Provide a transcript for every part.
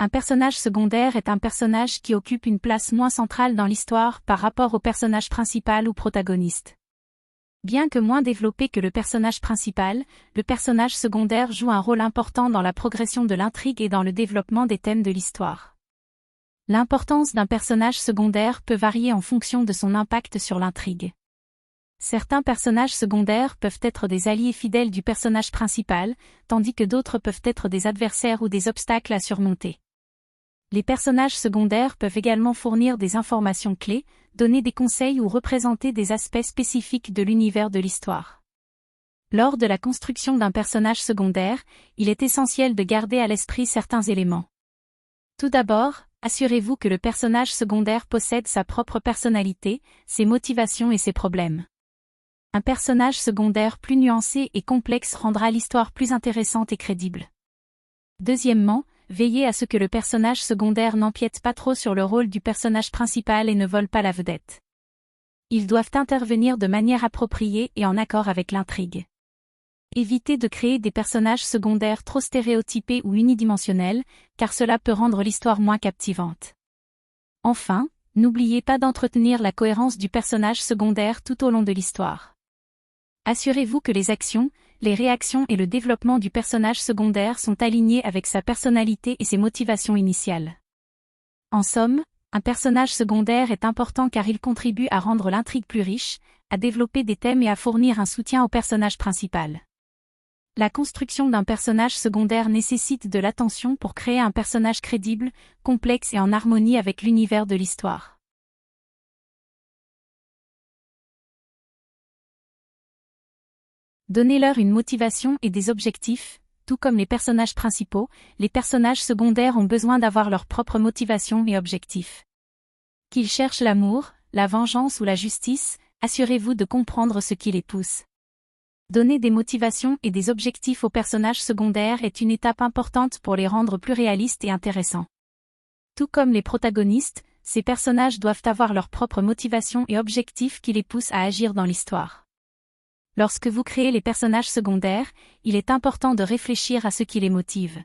Un personnage secondaire est un personnage qui occupe une place moins centrale dans l'histoire par rapport au personnage principal ou protagoniste. Bien que moins développé que le personnage principal, le personnage secondaire joue un rôle important dans la progression de l'intrigue et dans le développement des thèmes de l'histoire. L'importance d'un personnage secondaire peut varier en fonction de son impact sur l'intrigue. Certains personnages secondaires peuvent être des alliés fidèles du personnage principal, tandis que d'autres peuvent être des adversaires ou des obstacles à surmonter. Les personnages secondaires peuvent également fournir des informations clés, donner des conseils ou représenter des aspects spécifiques de l'univers de l'histoire. Lors de la construction d'un personnage secondaire, il est essentiel de garder à l'esprit certains éléments. Tout d'abord, assurez-vous que le personnage secondaire possède sa propre personnalité, ses motivations et ses problèmes. Un personnage secondaire plus nuancé et complexe rendra l'histoire plus intéressante et crédible. Deuxièmement, veillez à ce que le personnage secondaire n'empiète pas trop sur le rôle du personnage principal et ne vole pas la vedette. Ils doivent intervenir de manière appropriée et en accord avec l'intrigue. Évitez de créer des personnages secondaires trop stéréotypés ou unidimensionnels, car cela peut rendre l'histoire moins captivante. Enfin, n'oubliez pas d'entretenir la cohérence du personnage secondaire tout au long de l'histoire. Assurez-vous que les actions, les réactions et le développement du personnage secondaire sont alignés avec sa personnalité et ses motivations initiales. En somme, un personnage secondaire est important car il contribue à rendre l'intrigue plus riche, à développer des thèmes et à fournir un soutien au personnage principal. La construction d'un personnage secondaire nécessite de l'attention pour créer un personnage crédible, complexe et en harmonie avec l'univers de l'histoire. Donnez-leur une motivation et des objectifs. Tout comme les personnages principaux, les personnages secondaires ont besoin d'avoir leur propre motivation et objectifs. Qu'ils cherchent l'amour, la vengeance ou la justice, assurez-vous de comprendre ce qui les pousse. Donner des motivations et des objectifs aux personnages secondaires est une étape importante pour les rendre plus réalistes et intéressants. Tout comme les protagonistes, ces personnages doivent avoir leur propre motivation et objectifs qui les poussent à agir dans l'histoire. Lorsque vous créez les personnages secondaires, il est important de réfléchir à ce qui les motive.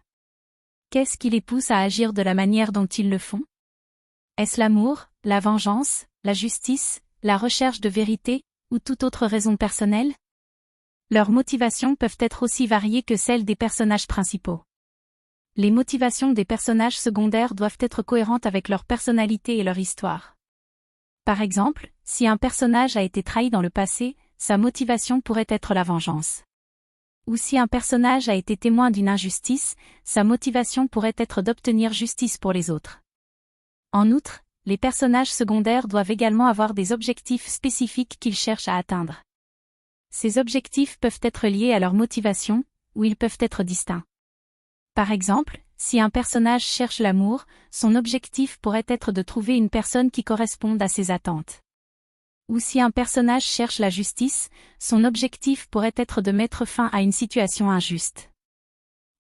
Qu'est-ce qui les pousse à agir de la manière dont ils le font? Est-ce l'amour, la vengeance, la justice, la recherche de vérité, ou toute autre raison personnelle? Leurs motivations peuvent être aussi variées que celles des personnages principaux. Les motivations des personnages secondaires doivent être cohérentes avec leur personnalité et leur histoire. Par exemple, si un personnage a été trahi dans le passé, sa motivation pourrait être la vengeance. Ou si un personnage a été témoin d'une injustice, sa motivation pourrait être d'obtenir justice pour les autres. En outre, les personnages secondaires doivent également avoir des objectifs spécifiques qu'ils cherchent à atteindre. Ces objectifs peuvent être liés à leur motivation, ou ils peuvent être distincts. Par exemple, si un personnage cherche l'amour, son objectif pourrait être de trouver une personne qui corresponde à ses attentes. Ou si un personnage cherche la justice, son objectif pourrait être de mettre fin à une situation injuste.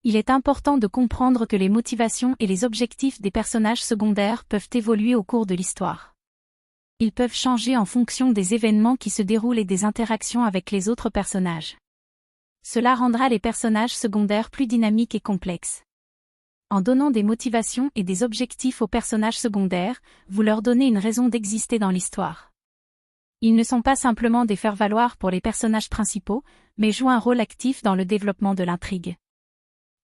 Il est important de comprendre que les motivations et les objectifs des personnages secondaires peuvent évoluer au cours de l'histoire. Ils peuvent changer en fonction des événements qui se déroulent et des interactions avec les autres personnages. Cela rendra les personnages secondaires plus dynamiques et complexes. En donnant des motivations et des objectifs aux personnages secondaires, vous leur donnez une raison d'exister dans l'histoire. Ils ne sont pas simplement des faire-valoir pour les personnages principaux, mais jouent un rôle actif dans le développement de l'intrigue.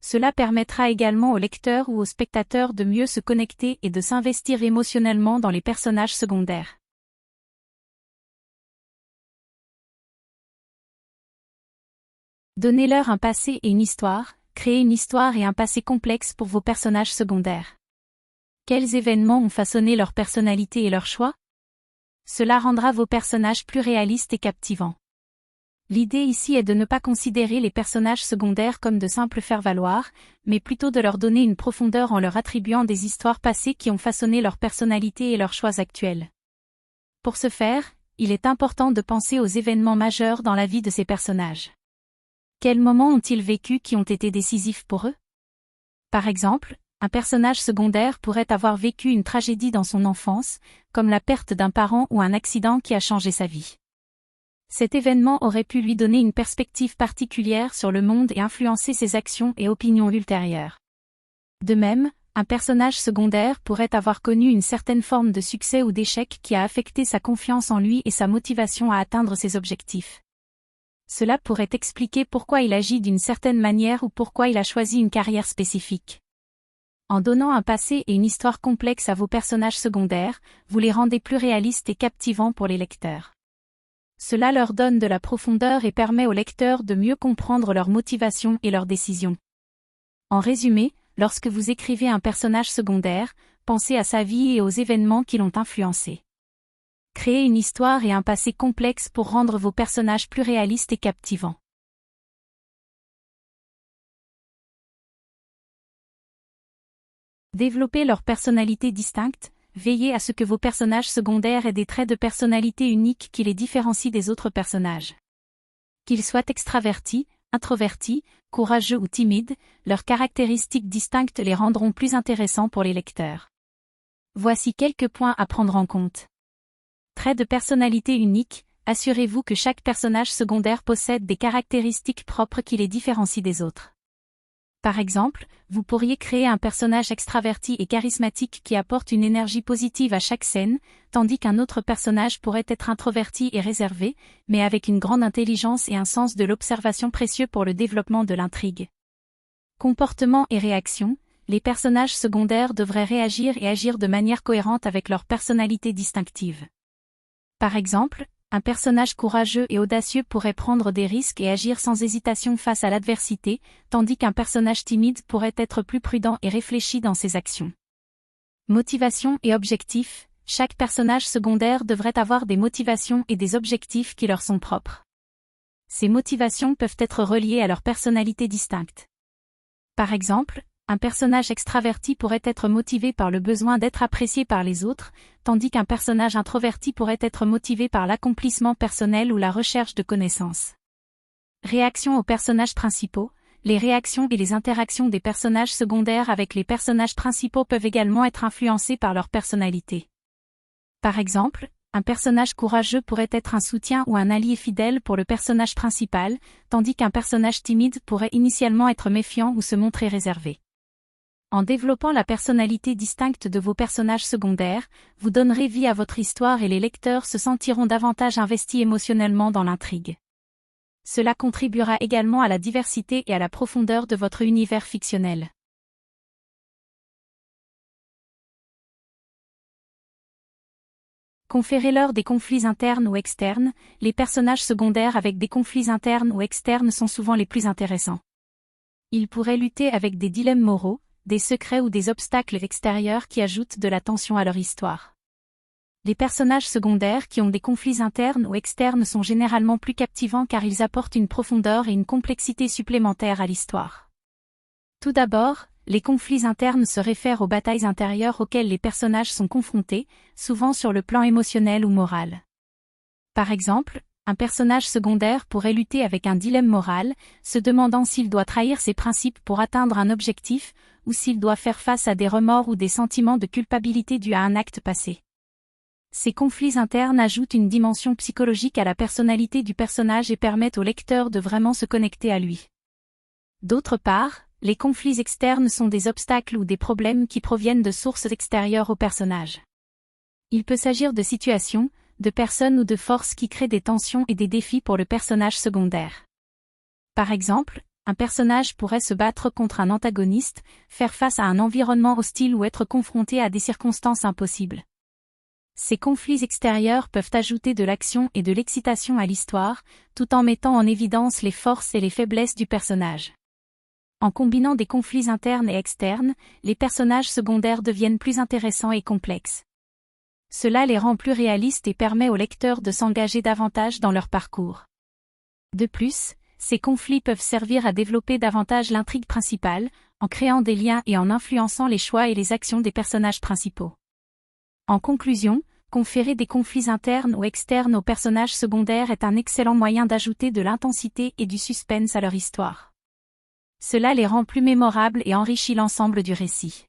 Cela permettra également aux lecteurs ou aux spectateurs de mieux se connecter et de s'investir émotionnellement dans les personnages secondaires. Donnez-leur un passé et une histoire, créez une histoire et un passé complexe pour vos personnages secondaires. Quels événements ont façonné leur personnalité et leur choix? Cela rendra vos personnages plus réalistes et captivants. L'idée ici est de ne pas considérer les personnages secondaires comme de simples faire-valoir, mais plutôt de leur donner une profondeur en leur attribuant des histoires passées qui ont façonné leur personnalité et leurs choix actuels. Pour ce faire, il est important de penser aux événements majeurs dans la vie de ces personnages. Quels moments ont-ils vécu qui ont été décisifs pour eux? Par exemple, un personnage secondaire pourrait avoir vécu une tragédie dans son enfance, comme la perte d'un parent ou un accident qui a changé sa vie. Cet événement aurait pu lui donner une perspective particulière sur le monde et influencer ses actions et opinions ultérieures. De même, Un personnage secondaire pourrait avoir connu une certaine forme de succès ou d'échec qui a affecté sa confiance en lui et sa motivation à atteindre ses objectifs. Cela pourrait expliquer pourquoi il agit d'une certaine manière ou pourquoi il a choisi une carrière spécifique. En donnant un passé et une histoire complexe à vos personnages secondaires, vous les rendez plus réalistes et captivants pour les lecteurs. Cela leur donne de la profondeur et permet aux lecteurs de mieux comprendre leurs motivations et leurs décisions. En résumé, lorsque vous écrivez un personnage secondaire, pensez à sa vie et aux événements qui l'ont influencé. Créez une histoire et un passé complexe pour rendre vos personnages plus réalistes et captivants. Développez leur personnalité distincte, veillez à ce que vos personnages secondaires aient des traits de personnalité uniques qui les différencient des autres personnages. Qu'ils soient extravertis, introvertis, courageux ou timides, leurs caractéristiques distinctes les rendront plus intéressants pour les lecteurs. Voici quelques points à prendre en compte. Traits de personnalité uniques, assurez-vous que chaque personnage secondaire possède des caractéristiques propres qui les différencient des autres. Par exemple, vous pourriez créer un personnage extraverti et charismatique qui apporte une énergie positive à chaque scène, tandis qu'un autre personnage pourrait être introverti et réservé, mais avec une grande intelligence et un sens de l'observation précieux pour le développement de l'intrigue. Comportement et réaction, les personnages secondaires devraient réagir et agir de manière cohérente avec leur personnalité distinctive. Par exemple, un personnage courageux et audacieux pourrait prendre des risques et agir sans hésitation face à l'adversité, tandis qu'un personnage timide pourrait être plus prudent et réfléchi dans ses actions. Motivation et objectifs, chaque personnage secondaire devrait avoir des motivations et des objectifs qui leur sont propres. Ces motivations peuvent être reliées à leur personnalité distincte. Par exemple, un personnage extraverti pourrait être motivé par le besoin d'être apprécié par les autres, tandis qu'un personnage introverti pourrait être motivé par l'accomplissement personnel ou la recherche de connaissances. Réaction aux personnages principaux, les réactions et les interactions des personnages secondaires avec les personnages principaux peuvent également être influencées par leur personnalité. Par exemple, un personnage courageux pourrait être un soutien ou un allié fidèle pour le personnage principal, tandis qu'un personnage timide pourrait initialement être méfiant ou se montrer réservé. En développant la personnalité distincte de vos personnages secondaires, vous donnerez vie à votre histoire et les lecteurs se sentiront davantage investis émotionnellement dans l'intrigue. Cela contribuera également à la diversité et à la profondeur de votre univers fictionnel. Conférez-leur des conflits internes ou externes, les personnages secondaires avec des conflits internes ou externes sont souvent les plus intéressants. Ils pourraient lutter avec des dilemmes moraux, des secrets ou des obstacles extérieurs qui ajoutent de la tension à leur histoire. Les personnages secondaires qui ont des conflits internes ou externes sont généralement plus captivants car ils apportent une profondeur et une complexité supplémentaires à l'histoire. Tout d'abord, les conflits internes se réfèrent aux batailles intérieures auxquelles les personnages sont confrontés, souvent sur le plan émotionnel ou moral. Par exemple, un personnage secondaire pourrait lutter avec un dilemme moral, se demandant s'il doit trahir ses principes pour atteindre un objectif, ou s'il doit faire face à des remords ou des sentiments de culpabilité dus à un acte passé. Ces conflits internes ajoutent une dimension psychologique à la personnalité du personnage et permettent au lecteur de vraiment se connecter à lui. D'autre part, les conflits externes sont des obstacles ou des problèmes qui proviennent de sources extérieures au personnage. Il peut s'agir de situations, de personnes ou de forces qui créent des tensions et des défis pour le personnage secondaire. Par exemple, un personnage pourrait se battre contre un antagoniste, faire face à un environnement hostile ou être confronté à des circonstances impossibles. Ces conflits extérieurs peuvent ajouter de l'action et de l'excitation à l'histoire, tout en mettant en évidence les forces et les faiblesses du personnage. En combinant des conflits internes et externes, les personnages secondaires deviennent plus intéressants et complexes. Cela les rend plus réalistes et permet aux lecteurs de s'engager davantage dans leur parcours. De plus, ces conflits peuvent servir à développer davantage l'intrigue principale, en créant des liens et en influençant les choix et les actions des personnages principaux. En conclusion, conférer des conflits internes ou externes aux personnages secondaires est un excellent moyen d'ajouter de l'intensité et du suspense à leur histoire. Cela les rend plus mémorables et enrichit l'ensemble du récit.